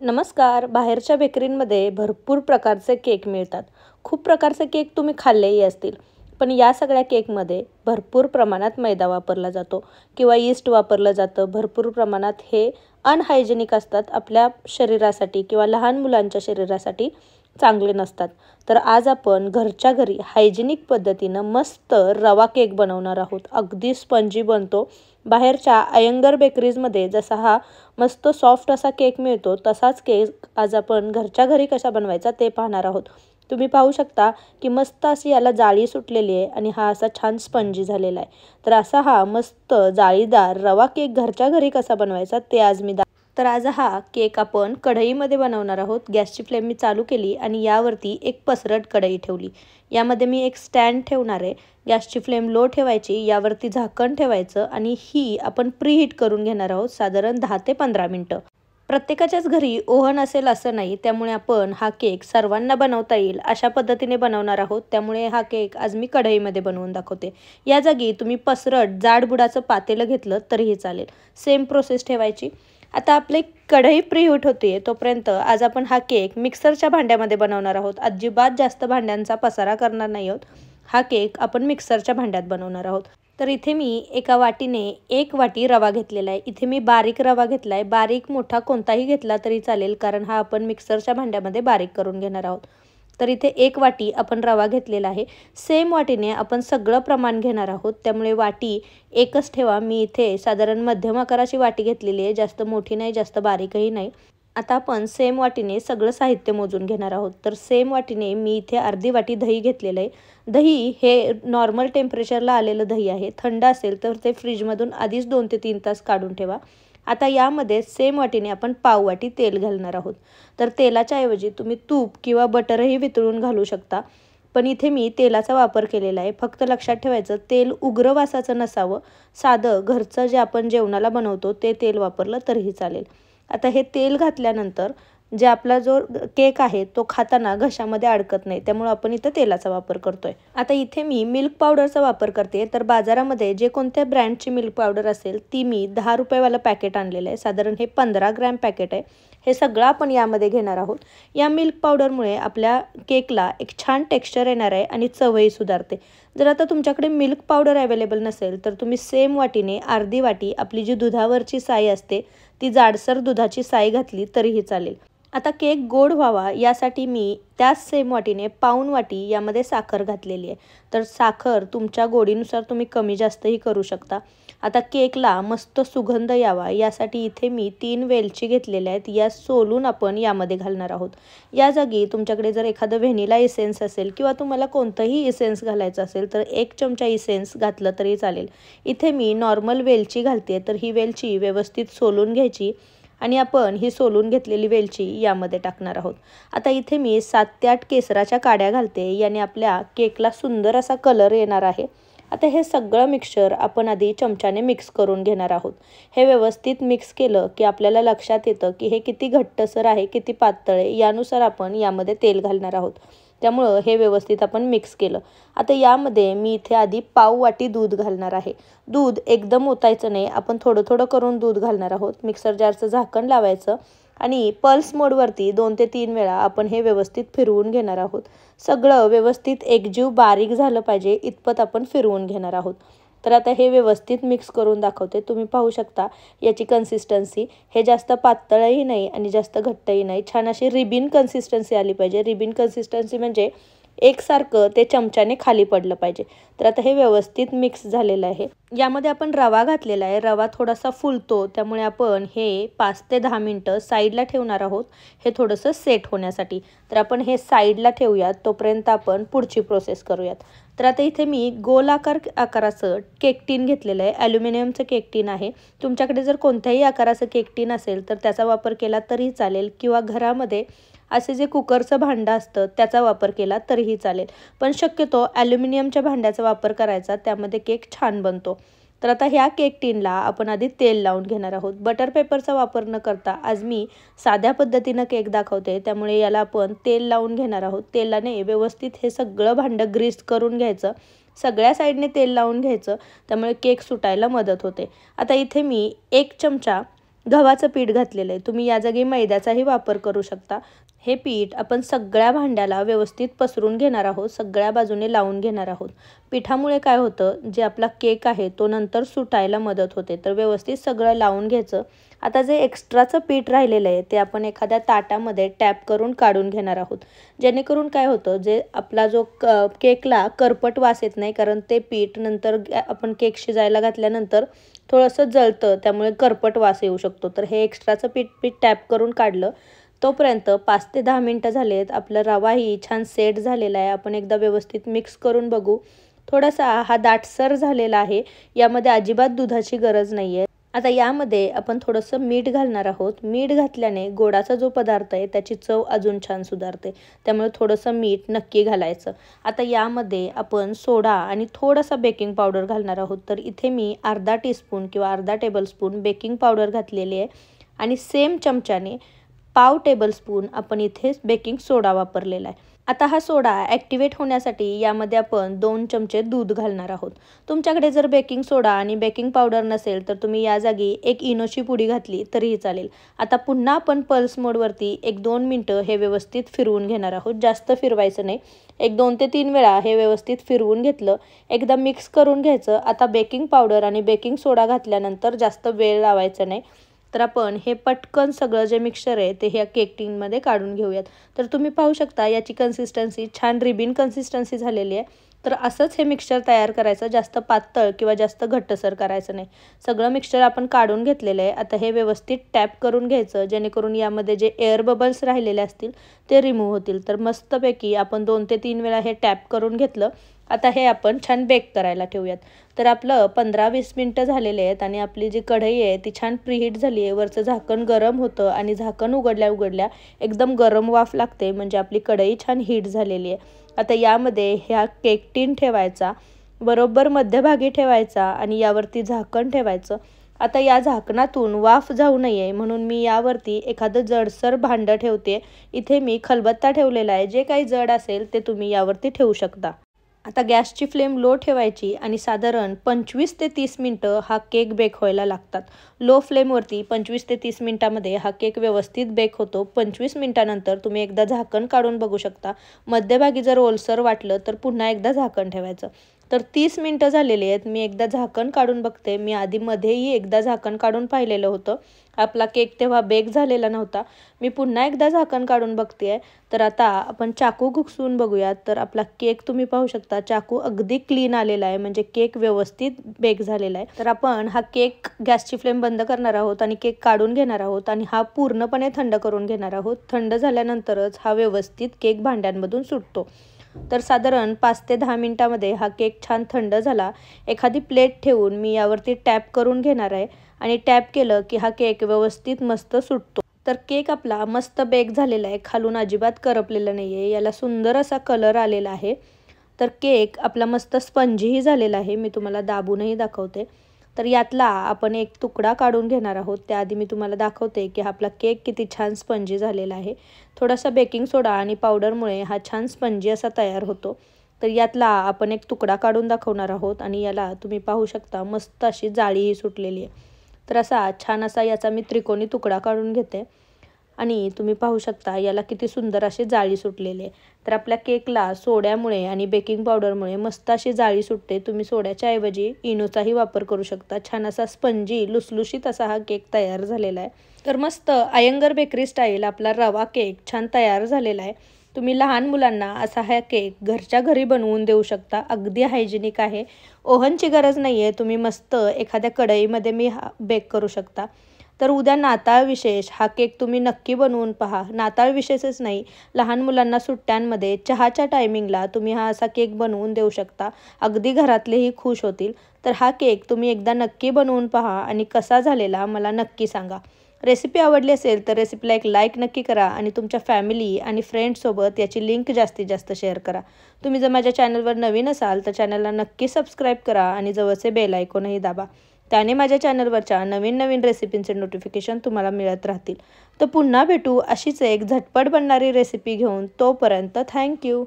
नमस्कार. बाहेरच्या बेकरीमध्ये भरपूर प्रकारचे केक मिळतात. खूप प्रकारचे केक तुम्ही खाल्लेही असतील. पण या सगळ्या केकमध्ये भरपूर प्रमाणात मैदा वापरला जातो किंवा यीस्ट वापरलं जातं. भरपूर प्रमाणात हे अनहायजेनिक असतात. आपल्या शरीरासाठी किंवा लहान मुलांच्या शरीरासाठी चांगले नसतात. तर आज आपण घरच्या घरी हायजेनिक पद्धतीनं मस्त रवा केक बनवणार आहोत. अगदी स्पंजी बनतो. बाहेरच्या अयंगर बेकरीजमध्ये जसा हा मस्त सॉफ्ट असा केक मिळतो, तसाच केक आज आपण घरच्या घरी कसा बनवायचा ते पाहणार आहोत. तुम्ही पाहू शकता की मस्त अशी याला जाळी सुटलेली आहे आणि हा असा छान स्पंजी झालेला आहे. तर असा हा मस्त जाळीदार रवा केक घरच्या घरी कसा बनवायचा ते आज मी तर आज हा केक आपण कढईमध्ये बनवणार आहोत. गॅसची फ्लेम मी चालू केली आणि यावरती एक पसरट कढई ठेवली. यामध्ये मी एक स्टँड ठेवणार आहे. गॅसची फ्लेम लो ठेवायची, यावरती झाकण ठेवायचं आणि ही आपण प्रीहीट करून घेणार आहोत साधारण 10 ते 15 मिनटं. प्रत्येकाच्याच घरी ओव्हन असेल असं नाही, त्यामुळे आपण हा केक सर्वांना बनवता येईल अशा पद्धतीने बनवणार आहोत. त्यामुळे हा केक आज मी कढईमध्ये बनवून दाखवते. या जागी तुम्ही पसरट जाडबुडाचं पातेलं घेतलं तरीही चालेल. सेम प्रोसेस ठेवायची. आता आपली कढई प्रीहीट होते तोपर्यंत आज आपण हा केक मिक्सरच्या भांड्यामध्ये बनवणार आहोत. अजिबात जास्त भांड्यांचा पसारा करणार नाही आहोत. हा केक आपण मिक्सरच्या भांड्यात बनवणार आहोत. तर इथे मी एका वाटीने 1 वाटी रवा घेतलेला आहे. इथे मी बारीक रवा घेतला आहे. बारीक मोठा कोणताही घेतला तरी चालेल, कारण हा आपण मिक्सरच्या भांड्यामध्ये बारीक करून घेणार आहोत. तर इथे 1 वाटी आपण रवा घेतलेला आहे. सेम वाटीने आपण सगळं प्रमाण घेणार आहोत, त्यामुळे वाटी एकच ठेवा. मी इथे साधारण मध्यम आकाराची वाटी घेतलेली आहे. जास्त मोठी नाही, जास्त बारीकही नाही. आता आपण सेम वाटीने सगळं साहित्य मोजून घेणार आहोत. तर सेम वाटीने मी इथे अर्धी वाटी दही घेतलेलं आहे. दही हे नॉर्मल टेम्परेचरला आलेलं दही आहे. थंड असेल तर ते फ्रीजमधून आधीच 2 ते 3 तास काढून ठेवा. आता यामध्ये सेम वाटीने आपण पाव वाटी तेल घालणार आहोत. तर तेलाच्या ऐवजी तुम्ही तूप किंवा बटरही वितळून घालू शकता. पण इथे मी तेलाचा वापर केलेला आहे. फक्त लक्षात ठेवायचं, तेल उग्र वासाचं नसावं. साधं घरचं जे आपण जेवणाला बनवतो ते तेल वापरलं तरीही चालेल. आता हे तेल घातल्यानंतर जे आपला जो केक आहे तो खाताना घशामध्ये अडकत नाही, त्यामुळे आपण इथं तेलाचा वापर करतोय. आता इथे मी मिल्क पावडरचा वापर करते. तर बाजारामध्ये जे कोणत्या ब्रँडची मिल्क पावडर असेल ती मी 10 रुपयेवाला पॅकेट आणलेलं आहे. साधारण हे 15 ग्रॅम पॅकेट आहे. हे सगळं आपण यामध्ये घेणार आहोत. या मिल्क पावडरमुळे आपल्या केकला एक छान टेक्स्चर येणार आहे आणि चवही सुधारते. जर आता तुमच्याकडे मिल्क पावडर अवेलेबल नसेल तर तुम्ही सेम वाटीने अर्धी वाटी आपली जी दुधावरची साई असते ती जाडसर दुधाची साई घातली तरीही चालेल. आता केक गोड व्हावा यासाठी मी त्याच सेम वाटीने पाऊण वाटी यामध्ये साखर घातलेली आहे. तर साखर तुमच्या गोडीनुसार तुम्ही कमी जास्तही करू शकता. आता केकला मस्त सुगंध यावा यासाठी इथे मी 3 वेलची घेतलेल्या आहेत. या सोलून आपण यामध्ये घालणार आहोत. या जागी तुमच्याकडे जर एखादं व्हॅनिला इसेन्स असेल किंवा तुम्हाला कोणतंही इसेन्स घालायचं असेल तर 1 चमचा इसेन्स घातलं तरी चालेल. इथे मी नॉर्मल वेलची घालते. तर ही वेलची व्यवस्थित सोलून घ्यायची आणि आपण ही सोलून घेतलेली वेलची यामध्ये टाकणार आहोत. आता इथे मी 7 ते 8 केसराच्या काड्या घालते. याने आपल्या केकला सुंदर असा कलर येणार आहे. आता हे सगळं मिक्सचर आपण आधी चमच्याने मिक्स करून घेणार आहोत. हे व्यवस्थित मिक्स केलं की आपल्याला लक्षात येतं की हे किती घट्टसर आहे, किती पातळ आहे. यानुसार आपण यामध्ये तेल घालणार आहोत. त्यामुळं हे व्यवस्थित आपण मिक्स केलं. आता यामध्ये मी इथे आधी पाव वाटी दूध घालणार आहे. दूध एकदम ओतायचं नाही, आपण थोडं थोडं करून दूध घालणार आहोत. मिक्सर जारचं झाकण लावायचं आणि पल्स मोडवरती 2 ते 3 वेळा आपण हे व्यवस्थित फिरवून घेणार आहोत. सगळं व्यवस्थित एकजीव बारीक झालं पाहिजे इतपत आपण फिरवून घेणार आहोत. तर आता हे व्यवस्थित मिक्स करून दाखवते. तुम्ही पाहू शकता याची कन्सिस्टन्सी हे जास्त पातळही नाही आणि जास्त घट्टही नाही. छान अशी रिबिन कन्सिस्टन्सी आली पाहिजे. रिबिन कन्सिस्टन्सी म्हणजे एकसारखं ते चमच्याने खाली पडलं पाहिजे. तर आता हे व्यवस्थित मिक्स झालेलं आहे. यामध्ये आपण रवा घातलेला आहे. रवा थोडासा फुलतो, त्यामुळे आपण हे 5 ते 10 मिनटं साईडला ठेवणार आहोत. हे थोडंसं सेट होण्यासाठी. तर आपण हे साईडला ठेवूयात. तोपर्यंत आपण पुढची प्रोसेस करूयात. तर आता इथे मी गोल आकाराचं केक टीन घेतलेलं आहे. ॲल्युमिनियमचं केक टीन आहे. तुमच्याकडे जर कोणत्याही आकाराचं केक टीन असेल तर त्याचा वापर केला तरीही चालेल किंवा घरामध्ये असे जे कुकरचं भांडं असतं त्याचा वापर केला तरीही चालेल. पण शक्यतो ॲल्युमिनियमच्या भांड्याचा वापर करायचा, त्यामध्ये केक छान बनतो. तर आता ह्या केक टीनला आपण आधी तेल लावून घेणार आहोत. बटर पेपरचा वापर न करता आज मी साध्या पद्धतीनं केक दाखवते, त्यामुळे याला आपण तेल लावून घेणार आहोत. तेलाने व्यवस्थित हे सगळं भांडं ग्रीस करून घ्यायचं. सगळ्या साईडने तेल लावून घ्यायचं, त्यामुळे केक सुटायला मदत होते. आता इथे मी 1 चमचा गव्हाचं पीठ घातलेलं आहे. तुम्ही या जागी मैद्याचाही वापर करू शकता. हे पीठ आपण सगळ्या भांड्याला व्यवस्थित पसरून घेणार आहोत, सगळ्या बाजूने लावून घेणार आहोत. पिठामुळे काय होतं, जे आपला केक आहे तो नंतर सुटायला मदत होते. तर व्यवस्थित सगळं लावून घ्यायचं. आता जे एक्स्ट्राचं पीठ राहिलेलं आहे ते आपण एखाद्या ताटामध्ये टॅप करून काढून घेणार आहोत. जेणेकरून काय होतं, जे आपला जो केकला करपट वास येत नाही, कारण ते पीठ नंतर आपण केक शिजायला घातल्यानंतर थोडंसं जळतं, त्यामुळे करपट वास येऊ शकतो. तर हे एक्स्ट्राचं पीठ टॅप करून काढलं. तोपर्यंत 5 ते 10 मिनटं झालेत. आपला रवाही छान सेट झालेला आहे. आपण एकदा व्यवस्थित मिक्स करून बघू. थोडासा हा दाटसर झालेला आहे. यामध्ये अजिबात दुधाची गरज नाही आहे. आता यामध्ये आपण थोडंसं मीठ घालणार आहोत. मीठ घातल्याने गोडाचा जो पदार्थ आहे त्याची चव अजून छान सुधारते. त्यामुळे थोडंसं मीठ नक्की घालायचं. आता यामध्ये आपण सोडा आणि थोडासा बेकिंग पावडर घालणार आहोत. तर इथे मी अर्धा टीस्पून किंवा अर्धा टेबलस्पून बेकिंग पावडर घातलेली आहे आणि सेम चमच्याने पाव टेबलस्पून आपण इथे बेकिंग सोडा वापरलेला आहे. आता हा सोडा ॲक्टिवेट होण्यासाठी यामध्ये आपण 2 चमचे दूध घालणार आहोत. तुमच्याकडे जर बेकिंग सोडा आणि बेकिंग पावडर नसेल तर तुम्ही या जागी 1 इनोची पुडी घातली तरीही चालेल. आता पुन्हा आपण पल्स मोडवरती 1-2 मिनटं हे व्यवस्थित फिरवून घेणार आहोत. जास्त फिरवायचं नाही. 1-2 ते 3 वेळा हे व्यवस्थित फिरवून घेतलं. एकदा मिक्स करून घ्यायचं. आता बेकिंग पावडर आणि बेकिंग सोडा घातल्यानंतर जास्त वेळ लावायचा नाही. तर आपण हे पटकन सगळं जे मिक्सचर आहे ते ह्या केक टिनमध्ये काढून घेऊयात. तर तुम्ही पाहू शकता याची कन्सिस्टन्सी छान रिबिन कन्सिस्टन्सी झालेली आहे. तर असंच हे मिक्सचर तयार करायचं. जास्त पातळ किंवा जास्त घट्टसर करायचं नाही. सगळं मिक्सचर आपण काढून घेतलेलं आहे. आता हे व्यवस्थित टॅप करून घ्यायचं, जेणेकरून यामध्ये जे एअर बबल्स राहिलेले असतील ते रिमूव्ह होतील. तर मस्तपैकी आपण 2 ते 3 वेळा हे टॅप करून घेतलं. आता हे आपण छान बेक करायला ठेवूयात. तर आपलं 15-20 मिनटं झालेले आहेत आणि आपली जी कढई आहे ती छान प्रीहीट झाली आहे. वरचं झाकण गरम होतं आणि झाकण उघडल्या एकदम गरम वाफ लागते, म्हणजे आपली कढई छान हीट झालेली आहे. आता यामध्ये ह्या केक टीन ठेवायचा, बरोबर मध्यभागी ठेवायचा आणि यावरती झाकण ठेवायचं. आता या झाकणातून वाफ जाऊ नये म्हणून मी यावरती एखादं जडसर भांडं ठेवते. इथे मी खलबत्ता ठेवलेला आहे. जे काही जड असेल ते तुम्ही यावरती ठेवू शकता. आता गॅसची फ्लेम लो ठेवायची आणि साधारण 25 ते 30 मिनटं हा केक बेक व्हायला लागतात. लो फ्लेमवरती 25 ते 30 मिनटामध्ये हा केक व्यवस्थित बेक होतो. 25 मिनटानंतर तुम्ही एकदा झाकण काढून बघू शकता. मध्यभागी जर ओलसर वाटलं तर पुन्हा एकदा झाकण ठेवायचं. तर 30 मिनटं झालेली आहेत. मी एकदा झाकण काढून बघते. मी आधीमध्येही एकदा झाकण काढून पाहिलेलं होतं. आपला केक तेव्हा बेक झालेला नव्हता. मी पुन्हा एकदा झाकण काढून बघते आहे. तर आता आपण चाकू घुसवून बघूयात. तर आपला केक तुम्ही पाहू शकता चाकू अगदी क्लीन आलेला आहे, म्हणजे केक व्यवस्थित बेक झालेला आहे. तर आपण हा केक गॅसची फ्लेम बंद करणार आहोत आणि केक काढून घेणार आहोत आणि हा पूर्णपणे थंड करून घेणार आहोत. थंड झाल्यानंतरच हा व्यवस्थित केक भांड्यांमधून सुटतो. तर साधारण 5 ते 10 मिनटामध्ये हा केक छान थंड झाला. एखादी प्लेट ठेवून मी यावरती टॅप करून घेणार आहे आणि टॅप केलं की हा केक व्यवस्थित मस्त सुटतो. तर केक आपला मस्त बेक झालेला आहे. खालून अजिबात करपलेला नाही आहे. याला सुंदर असा कलर आलेला आहे. तर केक आपला मस्त स्पंजीही झालेला आहे. मी तुम्हाला दाबूनही दाखवते. तर यातला आपण एक तुकडा काढून घेणार आहोत. त्याआधी मी तुम्हाला दाखवते की आपला केक किती छान स्पंजी झालेला आहे. थोडासा बेकिंग सोडा आणि पावडरमुळे हा छान स्पंजी असा तयार होतो. तर यातला आपण एक तुकडा काढून दाखवणार आहोत आणि याला तुम्ही पाहू शकता मस्त अशी जाळीही सुटलेली आहे. तर असा छान असा याचा मी त्रिकोणी तुकडा काढून घेते आणि तुम्ही पाहू शकता याला किती सुंदर अशी जाळी सुटलेली आहे. तर आपल्या केकला सोड्यामुळे आणि बेकिंग पावडरमुळे मस्त अशी जाळी सुटते. तुम्ही सोड्याच्या ऐवजी इनोचाही वापर करू शकता. छान असा स्पंजी लुसलुशीत असा हा केक तयार झालेला आहे. तर मस्त अयंगर बेकरी स्टाईल आपला रवा केक छान तयार झालेला आहे. तुम्ही लहान मुलांना असा हा केक घरच्या घरी बनवून देऊ शकता. अगदी हायजेनिक आहे. ओव्हनची गरज नाही आहे. तुम्ही मस्त एखाद्या कढईमध्ये मी हा बेक करू शकता. तर उद्या नाताळ विशेष हा केक तुम्ही नक्की बनवून पहा. नाताळ विशेषच नाही, लहान मुलांना सुट्ट्यांमध्ये चहाच्या टायमिंगला तुम्ही हा असा केक बनवून देऊ शकता. अगदी घरातलेही खुश होतील. तर हा केक तुम्ही एकदा नक्की बनवून पहा आणि कसा झालेला मला नक्की सांगा. रेसिपी आवडली असेल तर रेसिपीला एक लाईक नक्की करा आणि तुमच्या फॅमिली आणि फ्रेंड्ससोबत याची लिंक जास्तीत जास्त शेअर करा. तुम्ही जर माझ्या चॅनलवर नवीन असाल तर चॅनलला नक्की सबस्क्राईब करा आणि जवळचे बेल आयकॉनही दाबा. त्याने माझ्या चॅनलवरच्या नवीन रेसिपींचे नोटिफिकेशन तुम्हाला मिळत राहतील. तर पुन्हा भेटू अशीच एक झटपट बनणारी रेसिपी घेऊन. तोपर्यंत थँक्यू.